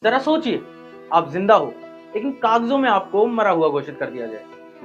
जरा सोचिए, आप जिंदा हो लेकिन कागजों में आपको मरा हुआ घोषित कर दिया जाए,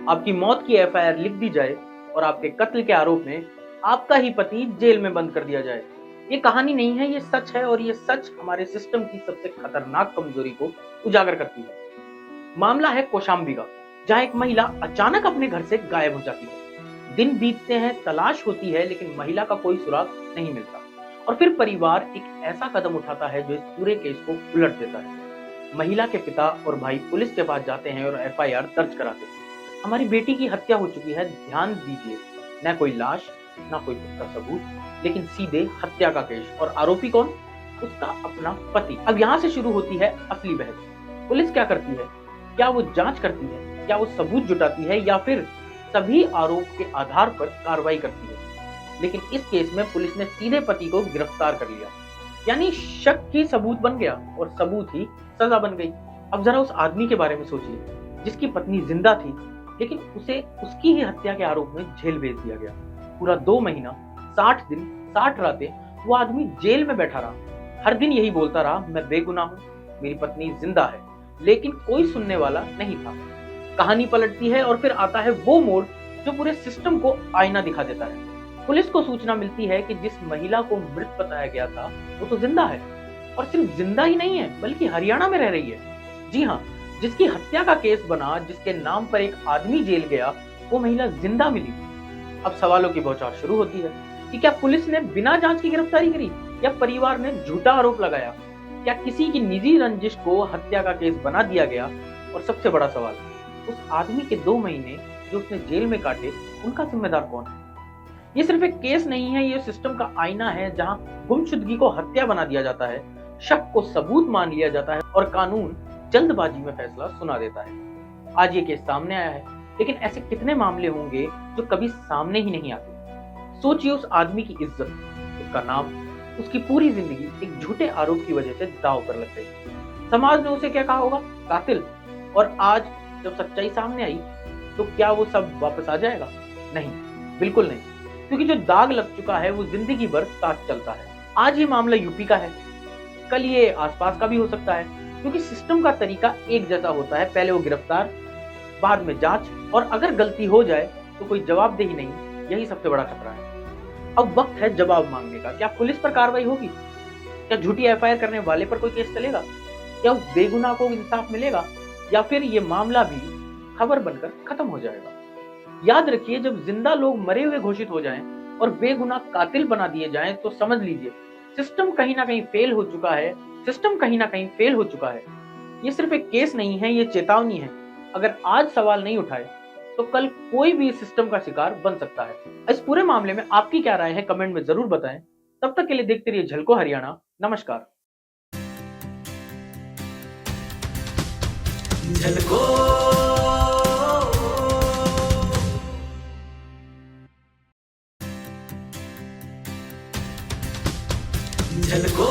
आपकी मौत की एफआईआर लिख दी जाए और आपके कत्ल के आरोप में आपका ही पति जेल में बंद कर दिया जाए। ये कहानी नहीं है, ये सच है और ये सच हमारे सिस्टम की सबसे खतरनाक कमजोरी को उजागर करती है। मामला है कौशाम्बी का, जहां एक महिला अचानक अपने घर से गायब हो जाती है। दिन बीतते हैं, तलाश होती है लेकिन महिला का कोई सुराग नहीं मिलता। और फिर परिवार एक ऐसा कदम उठाता है जो इस पूरे केस को उलट देता है। महिला के पिता और भाई पुलिस के पास जाते हैं और एफआईआर दर्ज कराते हैं। हमारी बेटी की हत्या हो चुकी है, ध्यान दीजिए, न कोई लाश, ना कोई पुख्ता सबूत, लेकिन सीधे हत्या का केस। और आरोपी कौन? उसका अपना पति। अब यहाँ से शुरू होती है असली बहस। पुलिस क्या करती है? क्या वो जांच करती है? क्या वो सबूत जुटाती है या फिर सभी आरोप के आधार पर कार्रवाई करती है? लेकिन इस केस में पुलिस ने सीधे पति को गिरफ्तार कर लिया, यानी शक ही सबूत बन गया और सबूत ही सजा बन गई। अब जरा उस आदमी के बारे में सोचिए जिसकी पत्नी जिंदा थी लेकिन उसे उसकी ही हत्या के आरोप में जेल भेज दिया गया। पूरा 2 महीना, 60 दिन, 60 रातें वो आदमी जेल में बैठा रहा। हर दिन यही बोलता रहा, मैं बेगुनाह हूँ, मेरी पत्नी जिंदा है, लेकिन कोई सुनने वाला नहीं था। कहानी पलटती है और फिर आता है वो मोड़ जो पूरे सिस्टम को आईना दिखा देता है। पुलिस को सूचना मिलती है कि जिस महिला को मृत बताया गया था वो तो जिंदा है, और सिर्फ जिंदा ही नहीं है बल्कि हरियाणा में रह रही है। जी हाँ, जिसकी हत्या का केस बना, जिसके नाम पर एक आदमी जेल गया, वो महिला जिंदा मिली। अब सवालों की बौछार शुरू होती है कि क्या पुलिस ने बिना जांच की गिरफ्तारी करी या परिवार ने झूठा आरोप लगाया? क्या किसी की निजी रंजिश को हत्या का केस बना दिया गया? और सबसे बड़ा सवाल, उस आदमी के 2 महीने जो उसने जेल में काटे, उनका जिम्मेदार कौन है? ये सिर्फ एक केस नहीं है, ये सिस्टम का आईना है जहां गुमशुदगी को हत्या बना दिया जाता है, शक को सबूत मान लिया जाता है और कानून जल्दबाजी में फैसला सुना देता है। आज ये केस सामने आया है, लेकिन ऐसे कितने मामले होंगे जो कभी सामने ही नहीं आते। सोचिए, उस आदमी की इज्जत, उसका नाम, उसकी पूरी जिंदगी एक झूठे आरोप की वजह से दांव पर लग गई। समाज ने उसे क्या कहा होगा? कातिल। और आज जब सच्चाई सामने आई तो क्या वो सब वापस आ जाएगा? नहीं, बिल्कुल नहीं, क्योंकि जो दाग लग चुका है वो जिंदगी भर साथ चलता है। आज ये मामला यूपी का है, कल ये आसपास का भी हो सकता है, क्योंकि सिस्टम का तरीका एक जैसा होता है। पहले वो गिरफ्तार, बाद में जांच, और अगर गलती हो जाए तो कोई जवाबदेही नहीं। यही सबसे बड़ा खतरा है। अब वक्त है जवाब मांगने का। क्या पुलिस पर कार्रवाई होगी? क्या झूठी एफआईआर करने वाले पर कोई केस चलेगा? क्या उस बेगुनाह को इंसाफ मिलेगा? या फिर ये मामला भी खबर बनकर खत्म हो जाएगा? याद रखिए, जब जिंदा लोग मरे हुए घोषित हो जाएं और बेगुनाह कातिल बना दिए जाएं तो समझ लीजिए सिस्टम कहीं ना कहीं फेल हो चुका है। सिस्टम कहीं ना कहीं फेल हो चुका है। ये सिर्फ एक केस नहीं है, ये चेतावनी है। अगर आज सवाल नहीं उठाए तो कल कोई भी सिस्टम का शिकार बन सकता है। इस पूरे मामले में आपकी क्या राय है, कमेंट में जरूर बताएं। तब तक के लिए देखते रहिए झलको हरियाणा। नमस्कार। झलको झलको